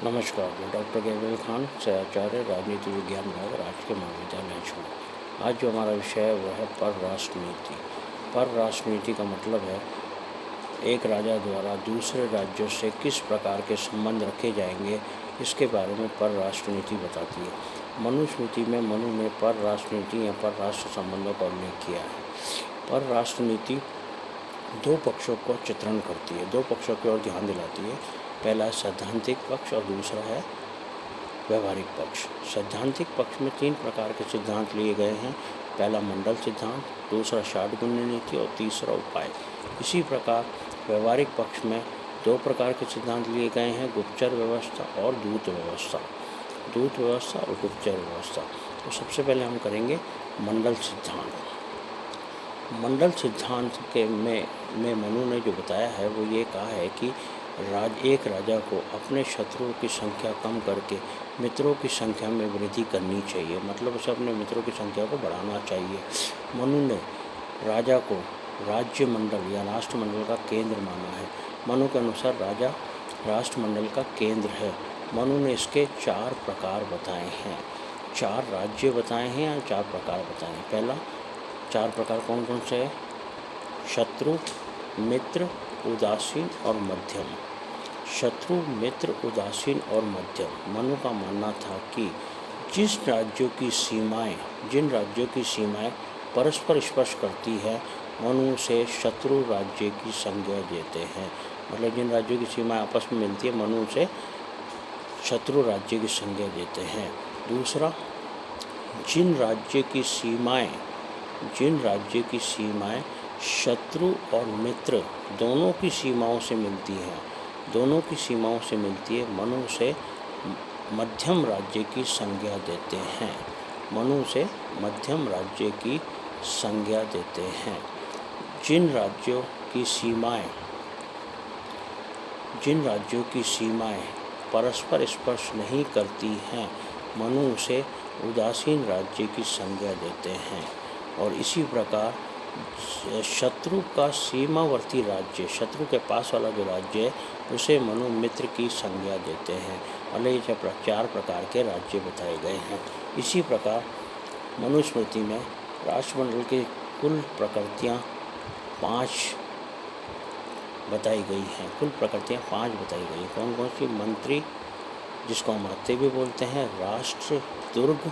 नमस्कार, मैं doctor Gavel Khan, सहआचार्य, राजनीति विज्ञान विभाग, राजकीय महाविद्यालय छू। आज जो हमारा विषय है वह है परराष्ट्र नीति। परराष्ट्र नीति का मतलब है एक राजा द्वारा दूसरे राज्यों से किस प्रकार के संबंध रखे जाएंगे, इसके बारे में परराष्ट्र नीति बताती है। मनुस्मृति में मनु ने परराष्ट्र नीति या परराष्ट्र संबंधों का उल्लेख किया है। परराष्ट्र नीति दो पक्षों को चित्रण करती है, दो पक्षों की ओर ध्यान दिलाती है। पहला है सैद्धांतिक पक्ष और दूसरा है व्यवहारिक पक्ष। सैद्धांतिक पक्ष में 3 प्रकार के सिद्धांत लिए गए हैं। पहला मंडल सिद्धांत, दूसरा षाड्गुण्य नीति और तीसरा उपाय। इसी प्रकार व्यवहारिक पक्ष में 2 प्रकार के सिद्धांत लिए गए हैं, गुप्तचर व्यवस्था और दूत व्यवस्था। दूत व्यवस्था और गुप्तचर व्यवस्था। तो सबसे पहले हम करेंगे मंडल सिद्धांत। मंडल सिद्धांत के में मनु ने जो बताया है वो ये कहा है कि एक राजा को अपने शत्रुओं की संख्या कम करके मित्रों की संख्या में वृद्धि करनी चाहिए, मतलब उसे अपने मित्रों की संख्या को बढ़ाना चाहिए। मनु ने राजा को राज्य मंडल या राष्ट्रमंडल का केंद्र माना है। मनु के अनुसार राजा राष्ट्रमंडल का केंद्र है। मनु ने इसके 4 प्रकार बताए हैं। 4 राज्य बताए हैं या 4 प्रकार बताए हैं। पहला 4 प्रकार कौन कौन से हैं? शत्रु, मित्र, उदासीन और मध्यम। शत्रु, मित्र, उदासीन और मध्यम। मनु का मानना था कि जिन राज्यों की सीमाएं परस्पर स्पर्श करती है, मनु से शत्रु राज्य की संज्ञा देते हैं। मतलब जिन राज्यों की सीमाएं आपस में मिलती है, मनु से शत्रु राज्य की संज्ञा देते हैं। दूसरा, जिन राज्य की सीमाएं शत्रु और मित्र दोनों की सीमाओं से मिलती है, मनु से मध्यम राज्य की संज्ञा देते हैं। मनु से मध्यम राज्य की संज्ञा देते हैं। जिन राज्यों की सीमाएं परस्पर स्पर्श नहीं करती हैं, मनु से उदासीन राज्य की संज्ञा देते हैं। और इसी प्रकार शत्रु का सीमावर्ती राज्य, शत्रु के पास वाला जो राज्य है, उसे मनु मित्र की संज्ञा देते हैं। मतलब ये 4 प्रकार के राज्य बताए गए हैं। इसी प्रकार मनुस्मृति में राष्ट्रमंडल की कुल प्रकृतियाँ 5 बताई गई हैं। कौन कौन सी? मंत्री, जिसको हम हत्या भी बोलते हैं, राष्ट्र, दुर्ग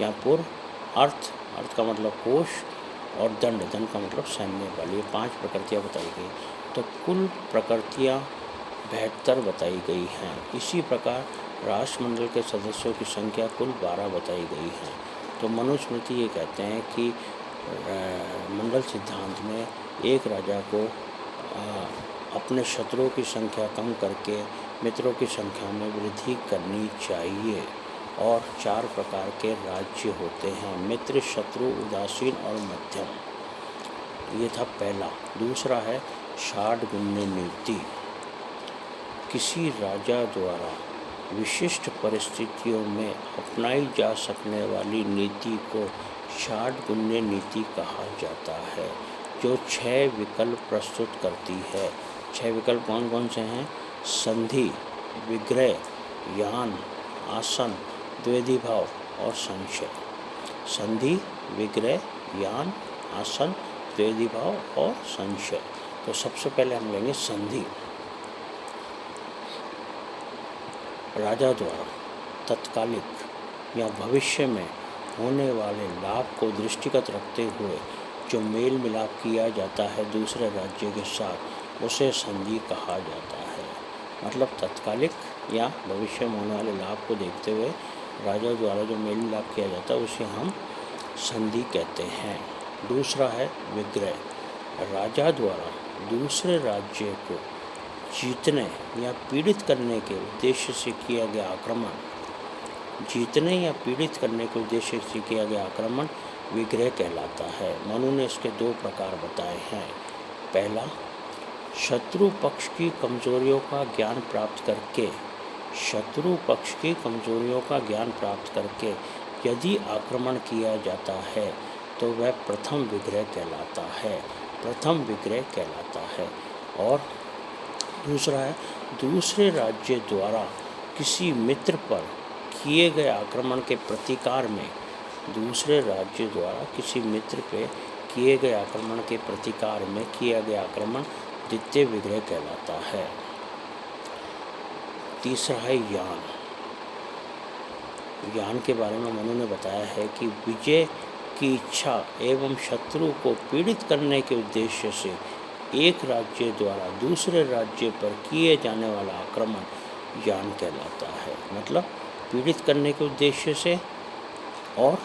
या पुर, अर्थ का मतलब कोश, और दंड का मतलब सैन्य बल। ये 5 प्रकृतियाँ बताई गई। तो कुल प्रकृतियाँ 72 बताई गई हैं। इसी प्रकार राष्ट्रमंडल के सदस्यों की संख्या कुल 12 बताई गई है। तो मनुस्मृति ये कहते हैं कि मंडल सिद्धांत में एक राजा को अपने शत्रुओं की संख्या कम करके मित्रों की संख्या में वृद्धि करनी चाहिए। और 4 प्रकार के राज्य होते हैं, मित्र, शत्रु, उदासीन और मध्यम। ये था पहला। दूसरा है षाड्गुण्य नीति। किसी राजा द्वारा विशिष्ट परिस्थितियों में अपनाई जा सकने वाली नीति को षाड्गुण्य नीति कहा जाता है, जो 6 विकल्प प्रस्तुत करती है। 6 विकल्प कौन कौन से हैं? संधि, विग्रह, यान, आसन, द्विविध भाव और संशय। संधि, विग्रह, यान, आसन, द्विविध भाव और संशय। तो सबसे पहले हम लेंगे संधि। राजा द्वारा तत्कालिक या भविष्य में होने वाले लाभ को दृष्टिगत रखते हुए जो मेल मिलाप किया जाता है दूसरे राज्य के साथ, उसे संधि कहा जाता है। मतलब तत्कालिक या भविष्य में होने वाले लाभ को देखते हुए राजा द्वारा जो मेल मिलाप किया जाता है उसे हम संधि कहते हैं। दूसरा है विग्रह। राजा द्वारा दूसरे राज्य को जीतने या पीड़ित करने के उद्देश्य से किया गया आक्रमण विग्रह कहलाता है। मनु ने इसके 2 प्रकार बताए हैं। पहला, शत्रु पक्ष की कमजोरियों का ज्ञान प्राप्त करके यदि आक्रमण किया जाता है तो वह प्रथम विग्रह कहलाता है। और दूसरा है, दूसरे राज्य द्वारा किसी मित्र पर किए गए आक्रमण के प्रतिकार में दूसरे राज्य द्वारा किसी मित्र पे किए गए आक्रमण के प्रतिकार में किया गया आक्रमण द्वितीय विग्रह कहलाता है। तीसरा है यान। यान के बारे में मनु ने बताया है कि विजय की इच्छा एवं शत्रु को पीड़ित करने के उद्देश्य से एक राज्य द्वारा दूसरे राज्य पर किए जाने वाला आक्रमण यान कहलाता है। मतलब पीड़ित करने के उद्देश्य से और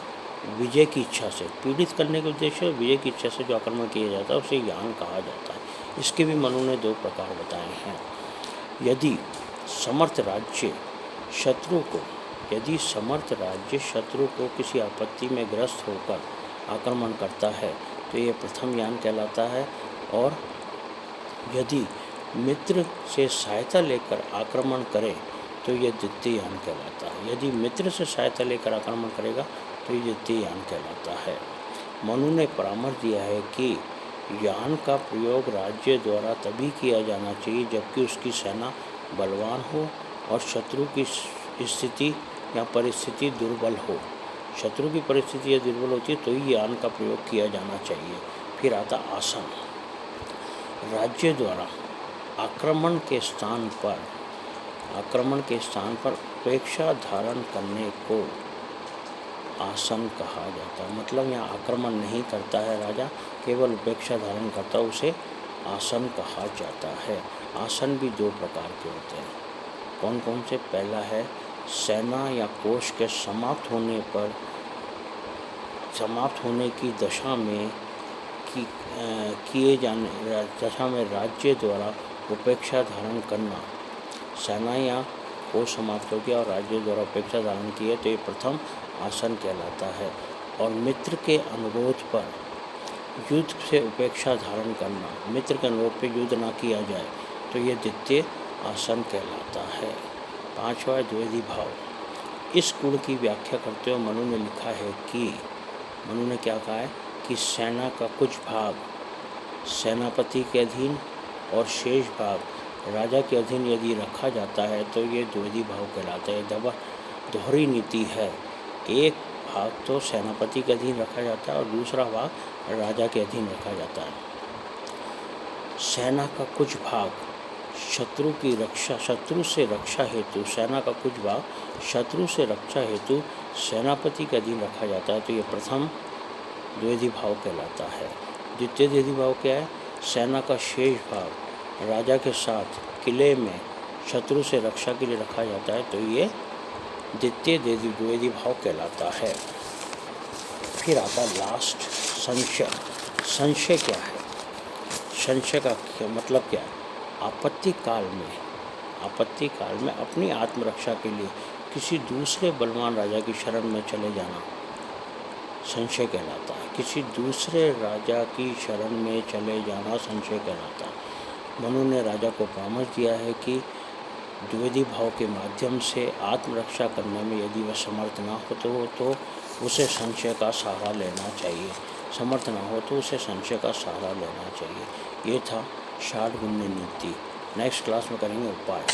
विजय की इच्छा से, पीड़ित करने के उद्देश्य और विजय की इच्छा से जो आक्रमण किया जाता है उसे यान कहा जाता है। इसके भी मनु ने 2 प्रकार बताए हैं। यदि समर्थ राज्य शत्रु को किसी आपत्ति में ग्रस्त होकर आक्रमण करता है तो ये प्रथम यान कहलाता है, और यदि मित्र से सहायता लेकर आक्रमण करे तो ये द्वितीय यान कहलाता है। यदि मित्र से सहायता लेकर आक्रमण करेगा तो ये द्वितीय यान कहलाता है। मनु ने परामर्श दिया है कि यान का प्रयोग राज्य द्वारा तभी किया जाना चाहिए जबकि उसकी सेना बलवान हो और शत्रु की स्थिति या परिस्थिति दुर्बल हो। शत्रु की परिस्थिति या दुर्बल होती है तो ही यान का प्रयोग किया जाना चाहिए। फिर आता आसन। राज्य द्वारा आक्रमण के स्थान पर उपेक्षा धारण करने को आसन कहा जाता है। मतलब यहाँ आक्रमण नहीं करता है राजा, केवल उपेक्षा धारण करता है, उसे आसन कहा जाता है। आसन भी 2 प्रकार के होते हैं। कौन कौन से? पहला है सेना या कोष के समाप्त होने की दशा में राज्य द्वारा उपेक्षा धारण करना। सेना या कोष समाप्त हो गया और राज्य द्वारा उपेक्षा धारण की है तो ये प्रथम आसन कहलाता है। और मित्र के अनुरोध पर युद्ध से उपेक्षा धारण करना, मित्र के अनुरोध पर युद्ध न किया जाए तो ये द्वितीय आसन कहलाता है। 5वां द्विवेदी भाव। इस गुण की व्याख्या करते हुए मनु ने लिखा है कि मनु ने क्या कहा है कि सेना का कुछ भाग सेनापति के अधीन और शेष भाग राजा के अधीन यदि रखा जाता है तो ये द्विवेदी भाव कहलाता है। दोहरी नीति है, एक भाग तो सेनापति के अधीन रखा जाता है और दूसरा भाग राजा के अधीन रखा जाता है। सेना का कुछ भाग शत्रु से रक्षा हेतु सेनापति के अधीन रखा जाता है तो ये प्रथम द्विवेदी भाव कहलाता है। द्वितीय द्विवेदी भाव क्या है? सेना का शेष भाग राजा के साथ किले में शत्रु से रक्षा के लिए रखा जाता है तो ये द्वितीय द्विवेदी भाव कहलाता है। फिर आता लास्ट संशय। संशय क्या है? संशय का मतलब क्या है? आपत्ति काल में अपनी आत्मरक्षा के लिए किसी दूसरे बलवान राजा की शरण में चले जाना संशय कहलाता है। किसी दूसरे राजा की शरण में चले जाना संशय कहलाता है। मनु ने राजा को परामर्श दिया है कि द्विवेदी भाव के माध्यम से आत्मरक्षा करने में यदि वह समर्थ ना हो तो उसे संशय का सहारा लेना चाहिए। समर्थ ना हो तो उसे संशय का सहारा लेना चाहिए। ये था 60 गुण्य नीति। नेक्स्ट क्लास में करेंगे उपाय।